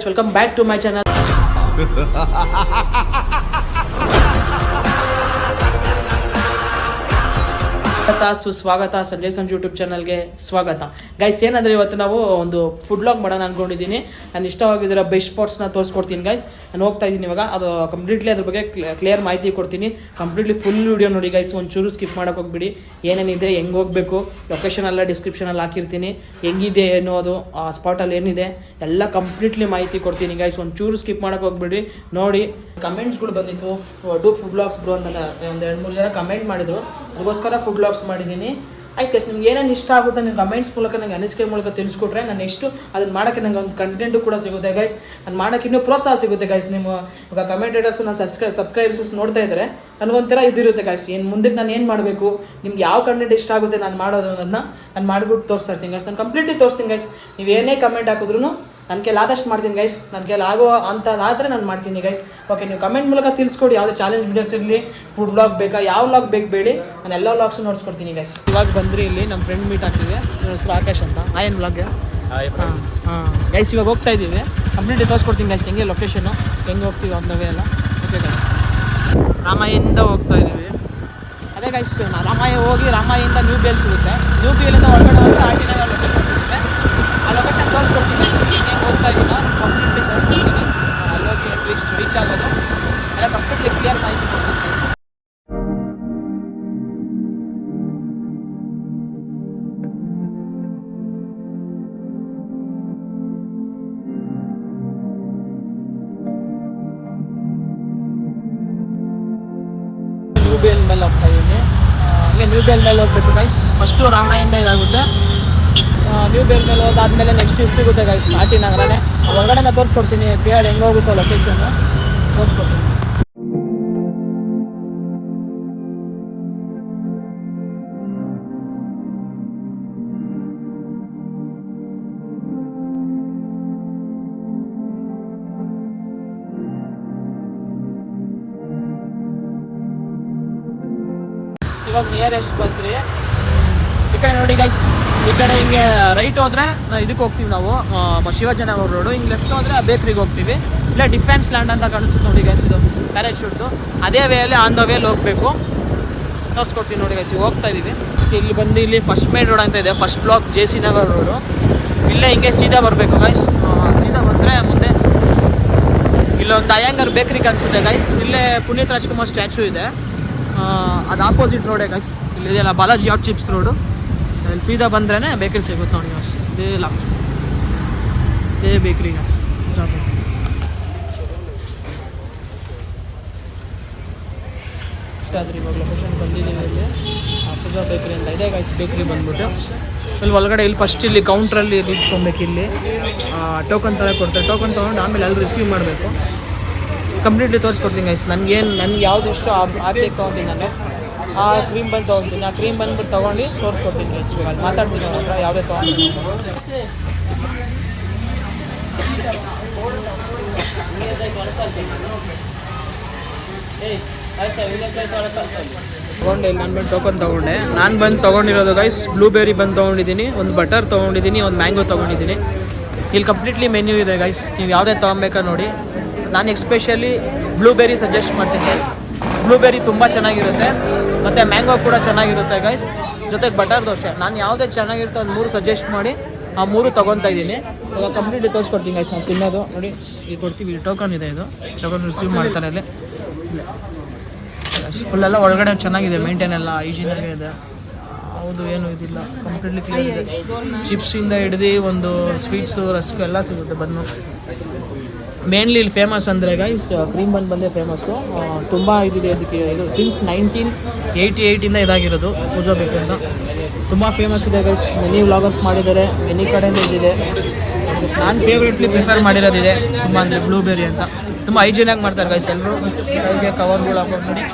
Welcome back to my channel. ಸುಸ್ವಾಗತ. Sanjay Sanju YouTube ಚಾನಲ್ಗೆ ಸ್ವಾಗತ. ಗೈಸ್ ಏನಂದರೆ ಇವತ್ತು ನಾವು ಒಂದು ಫುಡ್ ವ್ಲಾಗ್ ಮಾಡೋಣ ಅಂದ್ಕೊಂಡಿದ್ದೀನಿ. ನಾನು ಇಷ್ಟವಾಗಿರೋ ಬೆಸ್ಟ್ ಸ್ಪಾಟ್ಸ್ನ ತೋರಿಸ್ಕೊಡ್ತೀನಿ ಗೈಸ್. ನಾನು ಹೋಗ್ತಾ ಇದ್ದೀನಿ ಇವಾಗ. ಅದು ಕಂಪ್ಲೀಟ್ಲಿ ಅದ್ರ ಬಗ್ಗೆ ಕ್ಲಿಯರ್ ಮಾಹಿತಿ ಕೊಡ್ತೀನಿ. ಕಂಪ್ಲೀಟ್ಲಿ ಫುಲ್ ವಿಡಿಯೋ ನೋಡಿ ಗೈಸ್, ಒಂಚೂರು ಸ್ಕಿಪ್ ಮಾಡೋಕೆ ಹೋಗ್ಬಿಡಿ. ಏನೇನಿದೆ, ಹೆಂಗೆ ಹೋಗಬೇಕು, ಲೊಕೇಶನ್ ಎಲ್ಲ ಡಿಸ್ಕ್ರಿಪ್ಷನಲ್ಲಿ ಹಾಕಿರ್ತೀನಿ. ಹೆಂಗಿದೆ ಏನು, ಅದು ಆ ಸ್ಪಾಟಲ್ಲಿ ಏನಿದೆ ಎಲ್ಲ ಕಂಪ್ಲೀಟ್ಲಿ ಮಾಹಿತಿ ಕೊಡ್ತೀನಿ ಗೈಸ್. ಒಂಚೂರು ಸ್ಕಿಪ್ ಮಾಡೋಕೆ ಹೋಗ್ಬಿಡಿ. ನೋಡಿ, ಕಮೆಂಟ್ಸ್ಗಳು ಬಂದಿತ್ತು, ಡೂ ಫುಡ್ ವ್ಲಾಗ್ಸ್ ಬ್ರೋ ಅಂತ ಒಂದು 2-3 ಜನ ಕಮೆಂಟ್ ಮಾಡಿದ್ರು. ಅದಕ್ಕೋಸ್ಕರ ಫುಡ್ ವ್ಲಾಗ್ಸ್ ಮಾಡಿದ್ದೀನಿ. ಆಯ್ತು ಗೈಸ್, ನಿಮ್ಗೆ ಏನೇನು ಇಷ್ಟ ಆಗುತ್ತೆ ನೀವು ಕಮೆಂಟ್ಸ್ ಮೂಲಕ ನನಗೆ ಅನಿಸಿಕೆ ಮೂಲಕ ತಿಳಿಸ್ಕೊಟ್ರೆ ನಾನು ನೆಕ್ಸ್ಟು ಅದನ್ನು ಮಾಡೋಕ್ಕೆ ನನಗೆ ಒಂದು ಕಂಟೆಂಟು ಕೂಡ ಸಿಗುತ್ತೆ ಗೈಸ್. ನಾನು ಮಾಡೋಕ್ಕೆ ಇನ್ನೂ ಪ್ರೋತ್ಸಾಹ ಸಿಗುತ್ತೆ ಗೈಸ್. ನಿಮ್ಮ ಇವಾಗ ಕಮೆಂಟೇಟರ್ಸು ನಾನು ಸಬ್ಸ್ಕ್ರೈಬರ್ಸ್ ನೋಡ್ತಾ ಇದ್ದಾರೆ, ನನಗೊಂಥರ ಇದಿರುತ್ತೆ ಗೈಸ್. ಏನು ಮುಂದಕ್ಕೆ ನಾನು ಏನು ಮಾಡಬೇಕು, ನಿಮ್ಗೆ ಯಾವ ಕಂಟೆಂಟ್ ಇಷ್ಟ ಆಗುತ್ತೆ ನಾನು ಮಾಡೋದು ಅನ್ನೋದನ್ನ ನಾನು ಮಾಡಿಬಿಟ್ಟು ತೋರಿಸ್ತಾ ಇರ್ತೀನಿ ಗೈಸ್. ನಾನು ಕಂಪ್ಲೀಟ್ಲಿ ತೋರಿಸ್ತೀನಿ ಗೈಸ್. ನೀವು ಏನೇ ಕಮೆಂಟ್ ಹಾಕಿದ್ರು ನನ್ನ ಕೈಲಿ ಆದಷ್ಟು ಮಾಡ್ತೀನಿ ಗೈಸ್. ನನ್ನ ಕೈಲಿ ಆಗೋ ಅಂತ ಆದರೆ ನಾನು ಮಾಡ್ತೀನಿ ಗೈಸ್. ಓಕೆ, ನೀವು ಕಮೆಂಟ್ ಮೂಲಕ ತಿಳಿಸ್ಕೊಡಿ. ಯಾವುದೇ ಚಾಲೆಂಜ್ ವೀಡಿಯೋಸ್ ಇರಲಿ, ಫುಡ್ ವ್ಲಾಗ್ ಬೇಕಾ, ಯಾವ ವ್ಲಾಗ್ ಬೇಕು ಬೇಡಿ, ನಾನು ಎಲ್ಲ ವ್ಲಾಗ್ಸು ನೋಡ್ಸ್ಕೊಡ್ತೀನಿ ಗೈಸ್. ಇವಾಗ ಬಂದ್ರಿ ಇಲ್ಲಿ ನಮ್ಮ ಫ್ರೆಂಡ್ ಮೀಟ್ ಆಗ್ತಿದೆ. ನನ್ನ ಹೆಸರು ಆಕಾಶ್ ಅಂತ. ಆಯನ್ ವ್ಲಾಗ್. ಹಾಂ ಗೈಸ್, ಇವಾಗ ಹೋಗ್ತಾ ಇದ್ದೀವಿ. ಕಂಪ್ಲೀಟ್ಲಿ ತೋರಿಸ್ಕೊಡ್ತೀನಿ ಗೈಸ್, ಹೆಂಗೆ ಲೊಕೇಶನ್ನು, ಹೆಂಗೆ ಹೋಗ್ತೀವಿ ಅಂದವೇ ಎಲ್ಲ. ಓಕೆ ಗೈಸ್, ರಾಮಾಯಿಂದ ಹೋಗ್ತಾ ಇದ್ದೀವಿ. ಅದೇ ಗೈಸ್, ರಾಮಾಯ ಹೋಗಿ ರಾಮಾಯಿಂದ ನ್ಯೂ ಬೇಲ್ ಸಿಗುತ್ತೆ. ನ್ಯೂ ಬೇಲಿಂದ ಹೊರಗಡೆ ಹೋದರೆ ಆಟಿನಾಗ ಲೊಕೇಶನ್ ಸಿಗುತ್ತೆ. ಆ ಲೊಕೇಶನ್ ತೋರಿಸ್ಕೊಡ್ತೀನಿ. ಹೆಂಗೆ ಹೋಗ್ತಾ ಇದ್ದೀನೋ ಕಂಪ್ಲೀಟ್ಲಿ ತೋರಿಸ್ಕೊಡ್ತೀನಿ. ಅಲ್ಲೋಗಿ ರೀಚ್ ಆಗೋದು ಎಲ್ಲ ಕಂಪ್ಲೀಟ್ಲಿ ಕ್ಲಿಯರ್ ಮಾಹಿತಿ ಕೊಡ್ತೀನಿ. ನ್ಯೂ ಬೇಲ್ ಮೇಲೆ ಹೋಗ್ತಾ ಇದ್ದೀನಿ. ಹಂಗೆ ನ್ಯೂ ಬೇಲ್ ಮೇಲೆ ಹೋಗ್ಬೇಕು ಗೈಸ್. ಫಸ್ಟು ರಾಮಾಯಿಂದ ಇದಾಗುತ್ತೆ. ನ್ಯೂ ಬೇಲ್ ಮೇಲೆ ಹೋದಾದ್ಮೇಲೆ ನೆಕ್ಸ್ಟ್ ಸಿಗುತ್ತೆ ಗೈಸ್ ಆಟಿ ನಗರನೇ. ಹೊರಗಡೆ ತೋರಿಸ್ಕೊಡ್ತೀನಿ. ಪೇಡ್ ಹೆಂಗೆ ಹೋಗುತ್ತೋ ಲೊಕೇಶನ್ ತೋರಿಸ್ಕೊಡ್ತೀನಿ. ಇವಾಗ ನಿಯರೆಸ್ಟ್ ಬಂದ್ರಿ. ಈ ಕಡೆ ನೋಡಿ ಗೈಸ್, ಈ ಕಡೆ ಹಿಂಗೆ ರೈಟ್ ಹೋದ್ರೆ ಇದಕ್ಕೆ ಹೋಗ್ತೀವಿ ನಾವು, ಶಿವಾಜಿನಗರ ರೋಡು. ಹಿಂಗೆ ಲೆಫ್ಟ್ ಹೋದ್ರೆ ಆ ಬೇಕ್ರಿಗೆ ಹೋಗ್ತೀವಿ. ಇಲ್ಲ ಡಿಫೆನ್ಸ್ ಲ್ಯಾಂಡ್ ಅಂತ ಕಾಣಿಸುತ್ತೆ ನೋಡಿ ಗೈಸ್, ಇದು ಪ್ಯಾರಾಚೂಟ್ದು. ಅದೇ ವೇಯಲ್ಲಿ ಆನ್ ದ ವೇಲಿ ಹೋಗಬೇಕು. ತೋರಿಸ್ಕೊಡ್ತೀನಿ ನೋಡಿ ಗೈಸ್. ಹೋಗ್ತಾ ಇದ್ದೀವಿ. ಇಲ್ಲಿ ಬಂದು ಇಲ್ಲಿ ಫಸ್ಟ್ ಮೇನ್ ರೋಡ್ ಅಂತ ಇದೆ, first block JC Nagar road. ಇಲ್ಲೇ ಹಿಂಗೆ ಸೀದಾ ಬರಬೇಕು ಗೈಸ್. ಸೀದಾ ಬಂದರೆ ಮುಂದೆ ಇಲ್ಲೊಂದು ಅಯ್ಯಂಗಾರ್ ಬೇಕ್ರಿ ಕಾಣಿಸುತ್ತೆ ಗೈಸ್. ಇಲ್ಲೇ ಪುನೀತ್ ರಾಜ್ಕುಮಾರ್ ಸ್ಟ್ಯಾಚು ಇದೆ. ಅದು ಆಪೋಸಿಟ್ ರೋಡೇ ಗೈಸ್. ಇಲ್ಲಿದೆಯಲ್ಲ ಬಾಲಾಜಿ ಹಾಟ್ ಚಿಪ್ಸ್ ರೋಡು. ಅಲ್ಲಿ ಸೀದಾ ಬಂದ್ರೇ ಬೇಕ್ರಿ ಸಿಗುತ್ತೆ ನೋಡಿ ಅಷ್ಟು. ಇದೇ ಬೇಕ್ರಿ ಅಷ್ಟಾದ್ರಿ. ಇವಾಗ ಲೊಕೇಶನ್ ಬಂದಿದ್ದೀವಿ. ಇಲ್ಲಿ ಅಫಜಾ ಬೇಕ್ರಿ ಅಂತ ಇದೆ ಗೈಸ್. ಬೇಕ್ರಿ ಬಂದ್ಬಿಟ್ಟು ಇಲ್ಲಿ ಒಳಗಡೆ ಇಲ್ಲಿ ಫಸ್ಟ್ ಇಲ್ಲಿ ಕೌಂಟ್ರಲ್ಲಿ ನಿಲ್ಸ್ಕೊಬೇಕು. ಇಲ್ಲಿ ಟೋಕನ್ ಥರ ಕೊಡ್ತಾರೆ. ಟೋಕನ್ ತೊಗೊಂಡು ಆಮೇಲೆ ಅಲ್ಲಿ ರಿಸೀವ್ ಮಾಡಬೇಕು. ಕಂಪ್ಲೀಟ್ಲಿ ತೋರಿಸ್ಕೊಡ್ತೀನಿ ಗೈಸ್. ನನಗೆ ಯಾವ್ದು ಇಷ್ಟ ಆ ಕೇಕ್ ತೊಗೊತೀನಿ. ನಾನು ಆ ಕ್ರೀಮ್ ಬಂದು ತೊಗೊತೀನಿ. ಆ ಕ್ರೀಮ್ ಬಂದ್ಬಿಟ್ಟು ತೊಗೊಂಡು ತೋರಿಸ್ಕೊಡ್ತೀನಿ ಗೈಸ್. ಅಲ್ಲಿ ಮಾತಾಡ್ತೀನಿ ಅವ್ರ ಹತ್ರ ಯಾವುದೇ ತೊಗೊಂಡು. ತೊಗೊಂಡೆ ಇಲ್ಲಿ ನಾನು ಬಂದು ಟೋಕನ್ ತೊಗೊಂಡೆ. ನಾನು ಬಂದು ತೊಗೊಂಡಿರೋದು ಗೈಸ್ ಬ್ಲೂಬೆರಿ ಬಂದು ತೊಗೊಂಡಿದ್ದೀನಿ, ಒಂದು ಬಟರ್ ತೊಗೊಂಡಿದ್ದೀನಿ, ಒಂದು ಮ್ಯಾಂಗೋ ತೊಗೊಂಡಿದ್ದೀನಿ. ಇಲ್ಲಿ ಕಂಪ್ಲೀಟ್ಲಿ ಮೆನ್ಯೂ ಇದೆ ಗೈಸ್. ನೀವು ಯಾವುದೇ ತೊಗೊಬೇಕಾ ನೋಡಿ. ನಾನು ಎಕ್ಸ್ಪೆಷಲಿ ಬ್ಲೂಬೆರಿ ಸಜೆಸ್ಟ್ ಮಾಡ್ತೀನಿ. ಬ್ಲೂಬೆರಿ ತುಂಬ ಚೆನ್ನಾಗಿರುತ್ತೆ, ಮತ್ತು ಮ್ಯಾಂಗೋ ಕೂಡ ಚೆನ್ನಾಗಿರುತ್ತೆ ಗೈಸ್. ಜೊತೆಗೆ ಬಟರ್ ದೋಸೆ. ನಾನು ಯಾವುದೇ ಚೆನ್ನಾಗಿರುತ್ತೆ ಅದು 3 ಸಜೆಸ್ಟ್ ಮಾಡಿ ಆ 3 ತೊಗೊತಾ ಇದ್ದೀನಿ. ಇವಾಗ ಕಂಪ್ಲೀಟ್ಲಿ ತೋರಿಸ್ಕೊಡ್ತೀನಿ ಗೈಸ್. ನಾನು ತಿನ್ನೋದು ನೋಡಿ, ಇಲ್ಲಿ ಕೊಡ್ತೀವಿ. ಟೋಕನ್ ಇದೆ, ಇದು ಟೋಕನ್ ರಿಸೀವ್ ಮಾಡ್ತಾರೆ ಅಲ್ಲಿ. ಫುಲ್ಲೆಲ್ಲ ಒಳಗಡೆ ಚೆನ್ನಾಗಿದೆ, ಮೇಂಟೈನ್ ಎಲ್ಲ ಹೈಜೀನಾಗೆ ಇದೆ. ಹೌದು, ಏನು ಇದಿಲ್ಲ, ಕಂಪ್ಲೀಟ್ಲಿ ಕ್ಲೀನ್ ಇದೆ. ಚಿಪ್ಸಿಂದ ಹಿಡ್ದು ಒಂದು ಸ್ವೀಟ್ಸು, ರಸ್ಕು ಎಲ್ಲ ಸಿಗುತ್ತೆ. ಬನ್ನು ಮೇನ್ಲಿ ಇಲ್ಲಿ ಫೇಮಸ್ ಅಂದರೆ ಗೈಸ್ ಕ್ರೀಮ್ ಬನ್ ಬಂದೇ ಫೇಮಸ್ಸು. ತುಂಬ ಇದಿದೆ ಅದಕ್ಕೆ. ಇದು ಸಿನ್ಸ್ 1988ಇಂದ ಇದಾಗಿರೋದು ಪೂಜಾ ಬೇಕ್ರಿ ಅಂತ. ತುಂಬ ಫೇಮಸ್ ಇದೆ ಗೈಸ್. ಮೆನಿ ವ್ಲಾಗರ್ಸ್ ಮಾಡಿದ್ದಾರೆ, ಮೆನಿ ಕಡೆಯಿಂದ ಇದಿದೆ. ನಾನು ಫೇವ್ರೇಟ್ಲಿ ಪ್ರಿಫರ್ ಮಾಡಿರೋದಿದೆ ತುಂಬ, ಅಂದರೆ ಬ್ಲೂಬೆರಿ ಅಂತ. ತುಂಬ ಹೈಜೀನಾಗಿ ಮಾಡ್ತಾರೆ ಗೈಸ್. ಎಲ್ಲರೂ ಕೈಗೆ ಕವರ್ಗಳು ಹಾಕೊಂಡು ನೋಡಿ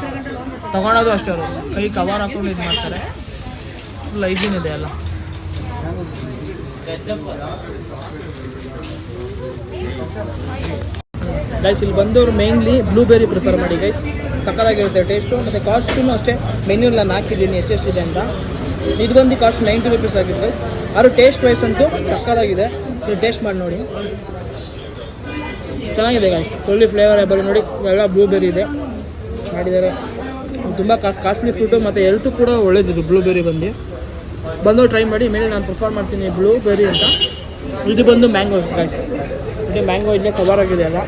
ತೊಗೊಳೋದು ಅಷ್ಟೇ. ಅವರು ಕೈ ಕವರ್ ಹಾಕೊಂಡು ಇದು ಮಾಡ್ತಾರೆ. ಫುಲ್ ಹೈಜೀನ್ ಇದೆ ಎಲ್ಲ. ಗೈಸ್ ಇಲ್ಲಿ ಬಂದವರು ಮೇನ್ಲಿ ಬ್ಲೂಬೆರಿ ಪ್ರಿಫರ್ ಮಾಡಿ ಗೈಸ್. ಸಕ್ಕತ್ತಾಗಿರುತ್ತೆ ಟೇಸ್ಟು, ಮತ್ತು ಕಾಸ್ಟೂ ಅಷ್ಟೇ. ಮೆನ್ಯೂ ನಾನು ಹಾಕಿದ್ದೀನಿ ಎಷ್ಟೆಷ್ಟಿದೆ ಅಂತ. ಇದು ಬಂದು ಕಾಸ್ಟ್ 90 ರೂಪೀಸ್ ಆಗಿದೆ ಗೈಸ್. ಆದರೂ ಟೇಸ್ಟ್ ವೈಸ್ ಅಂತೂ ಸಕ್ಕತ್ತಾಗಿದೆ. ನೀವು ಟೇಸ್ಟ್ ಮಾಡಿ ನೋಡಿ. ಚೆನ್ನಾಗಿದೆ ಗಾಯ್ಸ್, ಫುಲ್ಲಿ ಫ್ಲೇವರೇಬಲ್. ನೋಡಿ ಎಲ್ಲ ಬ್ಲೂಬೆರಿ ಇದೆ ಮಾಡಿದ್ದಾರೆ. ತುಂಬ ಕಾಸ್ಟ್ಲಿ ಫ್ರೂಟು ಮತ್ತು ಹೆಲ್ತು ಕೂಡ ಒಳ್ಳೇದಿದೆ ಬ್ಲೂಬೆರಿ ಬಂದು ಟ್ರೈ ಮಾಡಿ. ಮೇಲೆ ನಾನು ಪ್ರಿಫರ್ ಮಾಡ್ತೀನಿ ಬ್ಲೂಬೆರಿ ಅಂತ. ಇದು ಬಂದು ಮ್ಯಾಂಗೋ ಗಾಯ್ಸ್, ಇದು ಮ್ಯಾಂಗೋ ಇಲ್ಲೇ ಕವರ್ ಆಗಿದೆ ಅಲ್ಲ.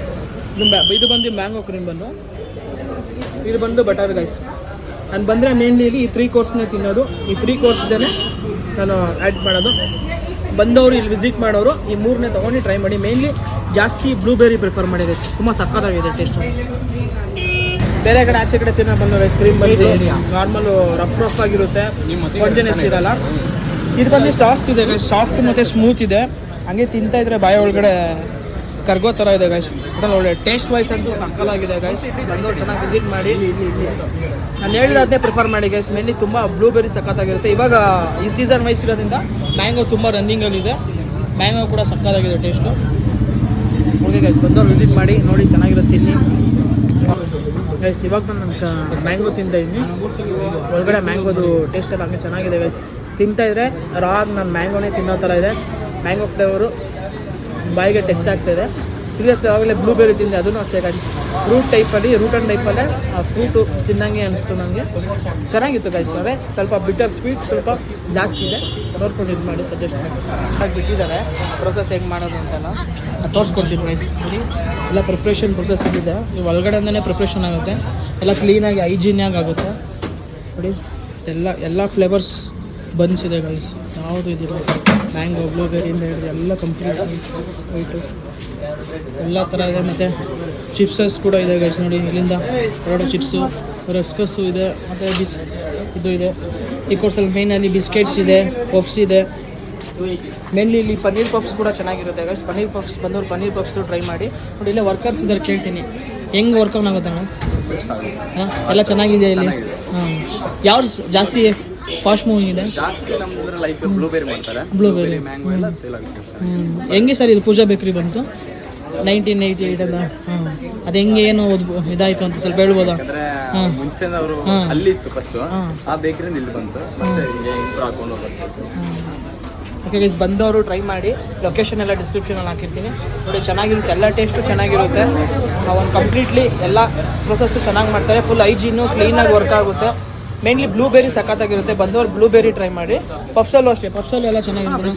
ಇದು ಬಂದು ಮ್ಯಾಂಗೋ ಕ್ರೀಮ್ ಇದು ಬಂದು ಬಟರ್ ಗೈಸ್. ನಾನು ಬಂದರೆ ಮೇನ್ಲಿ ಇಲ್ಲಿ ಈ 3 ಕೋರ್ಸ್ನೇ ತಿನ್ನೋದು. ಈ 3 ಕೋರ್ಸ್ ಜನ ನಾನು ಆ್ಯಡ್ ಮಾಡೋದು. ಬಂದವರು ಇಲ್ಲಿ ವಿಸಿಟ್ ಮಾಡೋರು ಈ 3ನೇ ತೊಗೊಂಡು ಟ್ರೈ ಮಾಡಿ. ಮೇನ್ಲಿ ಜಾಸ್ತಿ ಬ್ಲೂಬೆರಿ ಪ್ರಿಫರ್ ಮಾಡಿದೆ, ತುಂಬ ಸಕ್ಕತ್ತಾಗಿದೆ ಟೇಸ್ಟ್. ಬೇರೆ ಕಡೆ ಆಚೆ ಕಡೆ ತಿನ್ನೋ ಬಂದು ಐಸ್ ಕ್ರೀಮ್ ಬಂದು ನಾರ್ಮಲು ರಫ್ ಆಗಿರುತ್ತೆ, ಕೊಂಜನೆಸ್ ಇರಲ್ಲ. ಇದು ಬಂದು ಸಾಫ್ಟ್ ಇದೆ ಗೈಸ್, ಸಾಫ್ಟ್ ಮತ್ತು ಸ್ಮೂತ್ ಇದೆ. ಹಂಗೆ ತಿಂತಾ ಇದ್ರೆ ಬಾಯ ಒಳಗಡೆ ಕರ್ಗೋ ಥರ ಇದೆ ಗೈಸ್. ಒಳ್ಳೆ ಟೇಸ್ಟ್ ವೈಸ್ ಅಂತೂ ಸಕ್ಕಲಾಗಿದೆ ಗೈಸ್. ಬಂದವ್ರು ಚೆನ್ನಾಗಿ ವಿಸಿಟ್ ಮಾಡಿ. ನಾನು ಹೇಳಿದ್ರೆ ಪ್ರಿಫರ್ ಮಾಡಿ ಗೈಸ್. ಮೇನ್ಲಿ ತುಂಬ ಬ್ಲೂಬೆರಿ ಸಕ್ಕತ್ತಾಗಿರುತ್ತೆ. ಇವಾಗ ಈ ಸೀಸನ್ ವೈಸ್ ಇರೋದ್ರಿಂದ ಮ್ಯಾಂಗೋ ತುಂಬ ರನ್ನಿಂಗಲ್ಲಿದೆ. ಮ್ಯಾಂಗೋ ಕೂಡ ಸಕ್ಕತ್ತಾಗಿದೆ ಟೇಸ್ಟು. ಓಕೆ ಗೈಸ್, ಬಂದವ್ರು ವಿಸಿಟ್ ಮಾಡಿ, ನೋಡಿ ಚೆನ್ನಾಗಿರುತ್ತೆ ತಿನ್ನಿ ಗೈಸ್. ಇವಾಗ ನಾನು ಮ್ಯಾಂಗೋ ತಿಂತಾಯಿದ್ದೀನಿ. ಒಳಗಡೆ ಮ್ಯಾಂಗೋದು ಟೇಸ್ಟ್ ಎಲ್ಲ ಹಂಗೆ ಚೆನ್ನಾಗಿದೆ ಗೈಸ್. ತಿಂತಾಯಿದ್ರೆ ನಾನು ಮ್ಯಾಂಗೋನೇ ತಿನ್ನೋ ಥರ ಇದೆ. ಮ್ಯಾಂಗೋ ಫ್ಲೇವರು ಬಾಯಿಗೆ ಟಚ್ ಆಗ್ತಾಯಿದೆ. ಪ್ರೀವಿಯಸ್ಲಿ ಆವಾಗಲೇ ಬ್ಲೂಬೆರಿ ತಿಂದೆ, ಅದೂ ಅಷ್ಟೇ ಗೈಸ್. ರೂಟ್ ಆ್ಯಂಡ್ ಟೈಪಲ್ಲೇ ಆ ಫ್ರೂಟು ತಿಂದಂಗೆ ಅನಿಸ್ತು ನನಗೆ. ಚೆನ್ನಾಗಿತ್ತು ಗೈಸ್. ಅದೇ ಸ್ವಲ್ಪ ಬಿಟರ್ ಸ್ವೀಟ್ ಸ್ವಲ್ಪ ಜಾಸ್ತಿ ಇದೆ. ನೋಡ್ಕೊಂಡು ಇದು ಮಾಡಿ ಸಜೆಸ್ಟ್ ಮಾಡಿ ಬಿಟ್ಟಿದ್ದಾರೆ. ಪ್ರೊಸೆಸ್ ಹೇಗೆ ಮಾಡೋದು ಅಂತೆಲ್ಲ ತೋರಿಸ್ಕೊಡ್ತೀನಿ ಗೈಸ್. ನೋಡಿ ಎಲ್ಲ ಪ್ರಿಪ್ರೇಷನ್ ಪ್ರೊಸೆಸ್ ಇದೆ. ನೀವು ಒಳಗಡೆಯಿಂದನೇ ಪ್ರಿಪ್ರೇಷನ್ ಆಗುತ್ತೆ, ಎಲ್ಲ ಕ್ಲೀನಾಗಿ ಹೈಜೀನಿಯಾಗಿ ಆಗುತ್ತೆ. ನೋಡಿ ಎಲ್ಲ ಫ್ಲೇವರ್ಸ್ ಬನ್ಸಿದೆ ಗೈಸ್. ಯಾವುದು ಇದಿಲ್ಲ, ಮ್ಯಾಂಗೋ ಬ್ಲೂಬೆರಿಯಿಂದ ಹಿಡಿದು ಎಲ್ಲ ಕಂಪ್ಲೀಟ್ ವೈಟು ಎಲ್ಲ ಥರ ಇದೆ. ಮತ್ತು ಚಿಪ್ಸಸ್ ಕೂಡ ಇದೆ ಗೈಸ್. ನೋಡಿ ಇಲ್ಲಿಂದ ಎರಡು ಚಿಪ್ಸು, ರಸ್ಕಸ್ಸು ಇದೆ, ಮತ್ತು ಇದು ಇದೆ. ಈ ಕೋರ್ಸಲ್ಲಿ ಮೇಯ್ನಲ್ಲಿ ಬಿಸ್ಕೆಟ್ಸ್ ಇದೆ, ಪಫ್ಸ್ ಇದೆ. ಮೇನ್ಲಿ ಇಲ್ಲಿ ಪನ್ನೀರ್ ಪಫ್ಸ್ ಕೂಡ ಚೆನ್ನಾಗಿರುತ್ತೆ ಗೈಸ್. ಪನ್ನೀರ್ ಪಫ್ಸ್ ಬಂದವರು ಪನ್ನೀರ್ ಪಫ್ಸು ಟ್ರೈ ಮಾಡಿ. ನೋಡಿ ಇಲ್ಲೇ ವರ್ಕರ್ಸ್ ಇದ್ದಾರೆ, ಕೇಳ್ತೀನಿ ಹೆಂಗೆ ವರ್ಕೌಟ್ ಆಗುತ್ತೆ ಅಣ್ಣ? ಹಾಂ, ಎಲ್ಲ ಚೆನ್ನಾಗಿದೆ ಇಲ್ಲಿ. ಹಾಂ, ಯಾವ್ದು ಜಾಸ್ತಿ ಫಾಸ್ಟ್ ಮೂವಿಂಗ್ ಇದೆ? ಬ್ಲೂಬೆರಿ ಮ್ಯಾಂಗೋ ಎಲ್ಲ ಸೇಲ್ ಆಗುತ್ತೆ. ಹೆಂಗೆ ಸರ್ ಇದು ಪೂಜಾ ಬೇಕ್ರಿ ಬಂತು 1988 ಅಲ್ಲ? ಹಾಂ, ಅದು ಹೆಂಗೆ ಏನು ಇದಾಯಿತು ಅಂತ ಸ್ವಲ್ಪ ಹೇಳ್ಬೋದಾ? ಹಾಂ, ಮುಂಚೆ ಅವರು ಅಲ್ಲಿ ಇತ್ತು ಫಸ್ಟ್, ಆ ಬೇಕ್ರಿಯಿಂದ ಇಲ್ಲಿ ಬಂತು, ಮತ್ತೆ ಹಾಕೊಂಡು ಹೋಗ್ತಾರೆ. ಓಕೆ ಗೈಸ್, ಬಂದವರು ಟ್ರೈ ಮಾಡಿ. ಲೊಕೇಶನ್ ಎಲ್ಲ ಡಿಸ್ಕ್ರಿಪ್ಷನಲ್ಲಿ ಹಾಕಿರ್ತೀನಿ. ನೋಡಿ ಚೆನ್ನಾಗಿರುತ್ತೆ, ಎಲ್ಲ ಟೇಸ್ಟು ಚೆನ್ನಾಗಿರುತ್ತೆ. ಒಂದು ಕಂಪ್ಲೀಟ್ಲಿ ಎಲ್ಲ ಪ್ರೊಸೆಸ್ಸು ಚೆನ್ನಾಗಿ ಮಾಡ್ತಾರೆ. ಫುಲ್ ಹೈಜೀನು ಕ್ಲೀನಾಗಿ ವರ್ಕ್ ಆಗುತ್ತೆ. ಮೇನ್ಲಿ ಬ್ಲೂಬೆರಿ ಸಖತ್ತಾಗಿರುತ್ತೆ. ಬಂದವರು ಬ್ಲೂಬೆರಿ ಟ್ರೈ ಮಾಡಿ. ಪಫ್ಸಲ್ಲೂ ಅಷ್ಟೇ, ಪಫ್ಸಲ್ಲೂ ಎಲ್ಲ ಚೆನ್ನಾಗಿರುತ್ತೆ.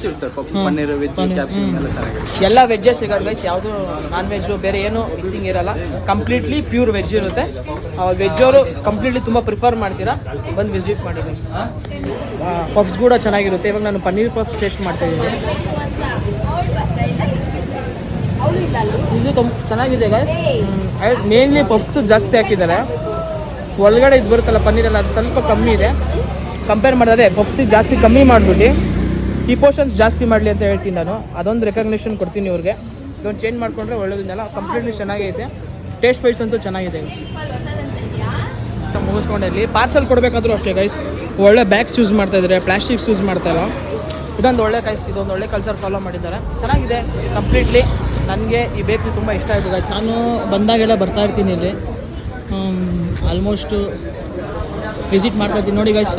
ಎಲ್ಲ ವೆಜ್ಜೇ ಸಿಗೋದು ಗೈಸ್, ಯಾವುದು ನಾನ್ ವೆಜ್ಜು ಬೇರೆ ಏನು ಮಿಕ್ಸಿಂಗ್ ಇರಲ್ಲ. ಕಂಪ್ಲೀಟ್ಲಿ ಪ್ಯೂರ್ ವೆಜ್ ಇರುತ್ತೆ. ವೆಜ್ ಅವರು ಕಂಪ್ಲೀಟ್ಲಿ ತುಂಬ ಪ್ರಿಫರ್ ಮಾಡ್ತೀರಾ, ಬಂದು ವಿಸಿಟ್ ಮಾಡಿ ಗೈಸ್. ಪಫ್ಸ್ ಕೂಡ ಚೆನ್ನಾಗಿರುತ್ತೆ. ಇವಾಗ ನಾನು ಪನ್ನೀರ್ ಪಫ್ಸ್ ಟೇಸ್ಟ್ ಮಾಡ್ತಾ ಇದ್ದೀನಿ. ಇದು ಚೆನ್ನಾಗಿದೆ ಗೈಸ್. ಮೇನ್ಲಿ ಪಫ್ಸ್ ಜಾಸ್ತಿ ಹಾಕಿದ್ದಾರೆ. ಒಳಗಡೆ ಇದು ಬರುತ್ತಲ್ಲ ಪನ್ನೀರೆಲ್ಲ, ಅದು ಸ್ವಲ್ಪ ಕಮ್ಮಿ ಇದೆ ಕಂಪೇರ್ ಮಾಡಿದ್ರೆ. ಪಫ್ಸಿಗೆ ಜಾಸ್ತಿ ಕಮ್ಮಿ ಮಾಡಿಬಿಟ್ಟು ಈ ಪೋರ್ಷನ್ಸ್ ಜಾಸ್ತಿ ಮಾಡಲಿ ಅಂತ ಹೇಳ್ತೀನಿ ನಾನು. ಅದೊಂದು ರೆಕಗ್ನಿಷನ್ ಕೊಡ್ತೀನಿ ಇವ್ರಿಗೆ. ಇದೊಂದು ಚೇಂಜ್ ಮಾಡಿಕೊಂಡ್ರೆ ಒಳ್ಳೇದನ್ನೆಲ್ಲ ಕಂಪ್ಲೀಟ್ಲಿ ಚೆನ್ನಾಗೈತೆ. ಟೇಸ್ಟ್ ವೈಸ್ ಅಂತೂ ಚೆನ್ನಾಗಿದೆ. ಮುಗಿಸ್ಕೊಂಡಲ್ಲಿ ಪಾರ್ಸಲ್ ಕೊಡಬೇಕಾದ್ರೂ ಅಷ್ಟೇ ಗೈಸ್, ಒಳ್ಳೆ ಬ್ಯಾಗ್ಸ್ ಯೂಸ್ ಮಾಡ್ತಾಯಿದ್ದಾರೆ, ಪ್ಲಾಸ್ಟಿಕ್ಸ್ ಯೂಸ್ ಮಾಡ್ತಾಯಿಲ್ಲ. ಇದೊಂದು ಒಳ್ಳೆ ಇದೊಂದು ಒಳ್ಳೆ ಕಲ್ಚರ್ ಫಾಲೋ ಮಾಡಿದ್ದಾರೆ, ಚೆನ್ನಾಗಿದೆ ಕಂಪ್ಲೀಟ್ಲಿ. ನನಗೆ ಈ ಬೇಕ್ರಿ ತುಂಬ ಇಷ್ಟ ಆಯಿತು ಗೈಸ್. ನಾನು ಬಂದಾಗೆಲ್ಲ ಬರ್ತಾ ಇರ್ತೀನಿ ಇಲ್ಲಿ, ಆಲ್ಮೋಸ್ಟ್ ವಿಸಿಟ್ ಮಾಡ್ಕೊಳ್ತೀನಿ. ನೋಡಿ ಗೈಸ್,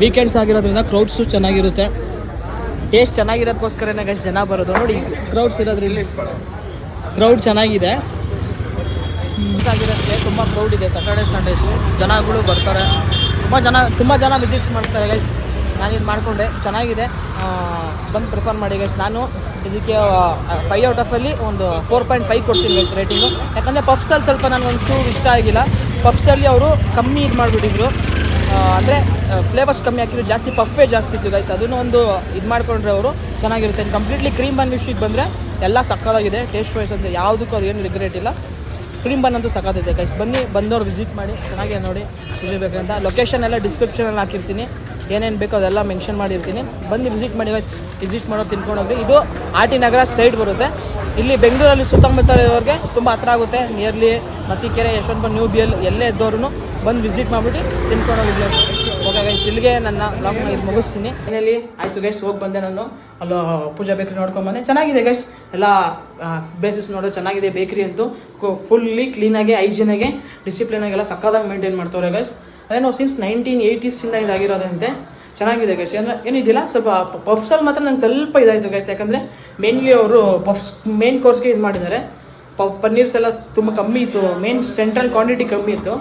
ವೀಕೆಂಡ್ಸ್ ಆಗಿರೋದ್ರಿಂದ ಕ್ರೌಡ್ಸು ಚೆನ್ನಾಗಿರುತ್ತೆ. ಟೇಸ್ಟ್ ಚೆನ್ನಾಗಿರೋದಕ್ಕೋಸ್ಕರನೇ ಗೈಸ್ ಜನ ಬರೋದು. ನೋಡಿ ಕ್ರೌಡ್ಸ್ ಇರೋದ್ರಿಂದ ಇಲ್ಲಿ ಕ್ರೌಡ್ ಚೆನ್ನಾಗಿದೆ. ಆಗಿರೋದಕ್ಕೆ ತುಂಬ ಕ್ರೌಡ್ ಇದೆ. ಸ್ಯಾಟರ್ಡೇ ಸಂಡೇಸು ಜನಗಳು ಬರ್ತಾರೆ, ತುಂಬ ಜನ ವಿಸಿಟ್ಸ್ ಮಾಡ್ತಾರೆ ಗೈಸ್. ನಾನಿದು ಮಾಡಿಕೊಂಡೆ, ಚೆನ್ನಾಗಿದೆ, ಬಂದು ಪ್ರಿಫರ್ ಮಾಡಿ ಗೈಸ್. ನಾನು ಇದಕ್ಕೆ 5 ಔಟ್ ಆಫ್ ಅಲ್ಲಿ ಒಂದು 4.5 ಕೊಡ್ತೀನಿ ಗೈಸ್ ರೇಟಿಂಗು. ಯಾಕಂದರೆ ಪಫ್ಸಲ್ಲಿ ಸ್ವಲ್ಪ ನನಗೊಂಚೂರು ಇಷ್ಟ ಆಗಿಲ್ಲ. ಪಫ್ಸಲ್ಲಿ ಅವರು ಕಮ್ಮಿ ಇದು ಮಾಡಿಬಿಟ್ಟಿದ್ರು, ಅಂದರೆ ಫ್ಲೇವರ್ಸ್ ಕಮ್ಮಿ ಹಾಕಿದ್ರು, ಜಾಸ್ತಿ ಪಫ್ಫೇ ಜಾಸ್ತಿ ಇತ್ತು ಗೈಸ್. ಅದನ್ನು ಒಂದು ಇದು ಮಾಡಿಕೊಂಡ್ರೆ ಅವರು ಚೆನ್ನಾಗಿರುತ್ತೆ. ಕಂಪ್ಲೀಟ್ಲಿ ಕ್ರೀಮ್ ಬನ್ ವಿಷಯಕ್ಕೆ ಬಂದರೆ ಎಲ್ಲ ಸಕ್ಕತ್ತಾಗಿದೆ. ಟೇಸ್ಟ್ ವೈಸ್ ಅಂತ ಯಾವುದಕ್ಕೂ ಅದು ಏನು ರಿಗ್ರೆಟ್ ಇಲ್ಲ. ಕ್ರೀಮ್ ಬನ್ ಅಂತೂ ಸಕ್ಕತ್ತಿದೆ ಗೈಸ್. ಬನ್ನಿ, ಬಂದವ್ರು ವಿಸಿಟ್ ಮಾಡಿ, ಚೆನ್ನಾಗಿದೆ ನೋಡಿ ಸಿಗಬೇಕಂತ. ಲೊಕೇಶನ್ ಎಲ್ಲ ಡಿಸ್ಕ್ರಿಪ್ಷನಲ್ಲಿ ಹಾಕಿರ್ತೀನಿ, ಏನೇನು ಬೇಕೋ ಅದೆಲ್ಲ ಮೆನ್ಷನ್ ಮಾಡಿರ್ತೀನಿ. ಬಂದು ವಿಸಿಟ್ ಮಾಡಿ ಗೈಸ್. ವಿಸಿಟ್ ಮಾಡೋದು ತಿನ್ಕೊಂಡೋಗ್ರಿ. ಇದು ಆರ್.ಟಿ. ನಗರ ಸೈಡ್ ಬರುತ್ತೆ. ಇಲ್ಲಿ ಬೆಂಗಳೂರಲ್ಲಿ ಸುತ್ತಮುತ್ತ ಇರೋರಿಗೆ ತುಂಬ ಹತ್ರ ಆಗುತ್ತೆ. Nearly Mathikere, Yeshwanthpur, new B L ಎಲ್ಲೇ ಇದ್ದವ್ರು ಬಂದು ವಿಸಿಟ್ ಮಾಡಿಬಿಟ್ಟು ತಿನ್ಕೊಂಡೋಗಿದ್ದೆ. ಓಕೆ ಗೈಸ್, ಇಲ್ಲಿಗೆ ನನ್ನ ಬ್ಲಾಗ್ನ ಇದು ಮುಗಿಸ್ತೀನಿ. ಮನೇಲಿ ಆಯಿತು ಗೈಸ್, ಹೋಗಿ ಬಂದೆ ನಾನು. ಅಲ್ಲೋ ಪೂಜಾ ಬೇಕ್ರಿ ನೋಡ್ಕೊಂಬಂದೆ, ಚೆನ್ನಾಗಿದೆ ಗೈಸ್. ಎಲ್ಲ ಬೇಸಿಸ್ ನೋಡೋದು ಚೆನ್ನಾಗಿದೆ. ಬೇಕ್ರಿ ಅಂತೂ ಫುಲ್ಲಿ ಕ್ಲೀನಾಗಿ, ಹೈಜೀನಾಗೆ, ಡಿಸಿಪ್ಲಿನಾಗೆಲ್ಲ ಸಕ್ಕದಾಗಿ ಮೇಂಟೈನ್ ಮಾಡ್ತವ್ರೆ ಗೈಸ್. ಅದೇನೋ ಸಿನ್ಸ್ 1980s ಇದಾಗಿರೋದಂತೆ. ಚೆನ್ನಾಗಿದೆ ಗೈಸ್. ಅಂದರೆ ಏನಿದ್ದಿಲ್ಲ, ಸ್ವಲ್ಪ ಪಫ್ಸಲ್ಲಿ ಮಾತ್ರ ನಂಗೆ ಸ್ವಲ್ಪ ಇದಾಯಿತು ಗೈಸ್. ಯಾಕಂದರೆ ಮೇನ್ಲಿ ಅವರು ಪಫ್ಸ್ ಮೇನ್ ಕೋರ್ಸ್ಗೆ ಇದು ಮಾಡಿದ್ದಾರೆ. ಪನ್ನೀರ್ಸ್ ಎಲ್ಲ ತುಂಬ ಕಮ್ಮಿ ಇತ್ತು, ಮೇನ್ ಸೆಂಟ್ರಲ್ ಕ್ವಾಂಟಿಟಿ ಕಮ್ಮಿ ಇತ್ತು.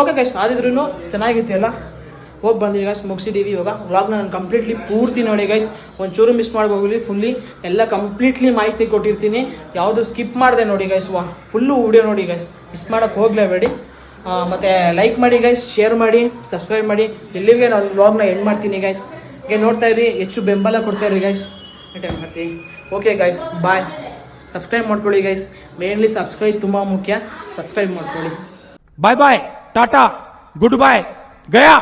ಓಕೆ ಗೈಸ್, ಆದಿದ್ರೂ ಚೆನ್ನಾಗಿತ್ತು ಎಲ್ಲ. ಹೋಗಿ ಬಂದಿವಿ ಗೈಸ್, ಮುಗಿಸಿದ್ದೀವಿ ಇವಾಗ. ವ್ಲಾಗ್ನ ನಾನು ಕಂಪ್ಲೀಟ್ಲಿ ಪೂರ್ತಿ ನೋಡಿ ಗೈಸ್, ಒಂಚೂರು ಮಿಸ್ ಮಾಡ್ಕೋಗಿಲ್ಲ. ಫುಲ್ಲಿ ಎಲ್ಲ ಕಂಪ್ಲೀಟ್ಲಿ ಮಾಹಿತಿ ಕೊಟ್ಟಿರ್ತೀನಿ, ಯಾವುದು ಸ್ಕಿಪ್ ಮಾಡಿದೆ ನೋಡಿ ಗೈಸ್. ಫುಲ್ಲು ವಿಡಿಯೋ ನೋಡಿ ಗೈಸ್, ಮಿಸ್ ಮಾಡೋಕ್ಕೆ ಹೋಗಲೇಬೇಡಿ. ಮತ್ತು ಲೈಕ್ ಮಾಡಿ ಗೈಸ್, ಶೇರ್ ಮಾಡಿ, ಸಬ್ಸ್ಕ್ರೈಬ್ ಮಾಡಿ. ಇಲ್ಲಿಗೆ ನಾನು ವ್ಲಾಗ್ನ ಎಂಡ್ ಮಾಡ್ತೀನಿ ಗೈಸ್. ಹೀಗೆ ನೋಡ್ತಾ ಇರಿ, ಹೆಚ್ಚು ಬೆಂಬಲ ಕೊಡ್ತಾ ಇರಿ ಗೈಸ್. ಅಟೆಂಡ್ ಮಾಡ್ತೀನಿ. ಓಕೆ ಗೈಸ್, ಬಾಯ್. ಸಬ್ಸ್ಕ್ರೈಬ್ ಮಾಡ್ಕೊಳ್ಳಿ ಗೈಸ್, ಮೇನ್ಲಿ ಸಬ್ಸ್ಕ್ರೈಬ್ ತುಂಬ ಮುಖ್ಯ. ಸಬ್ಸ್ಕ್ರೈಬ್ ಮಾಡ್ಕೊಳ್ಳಿ. ಬಾಯ್ ಬಾಯ್, ಟಾಟಾ, ಗುಡ್ ಬಾಯ್, ಗಯಾ.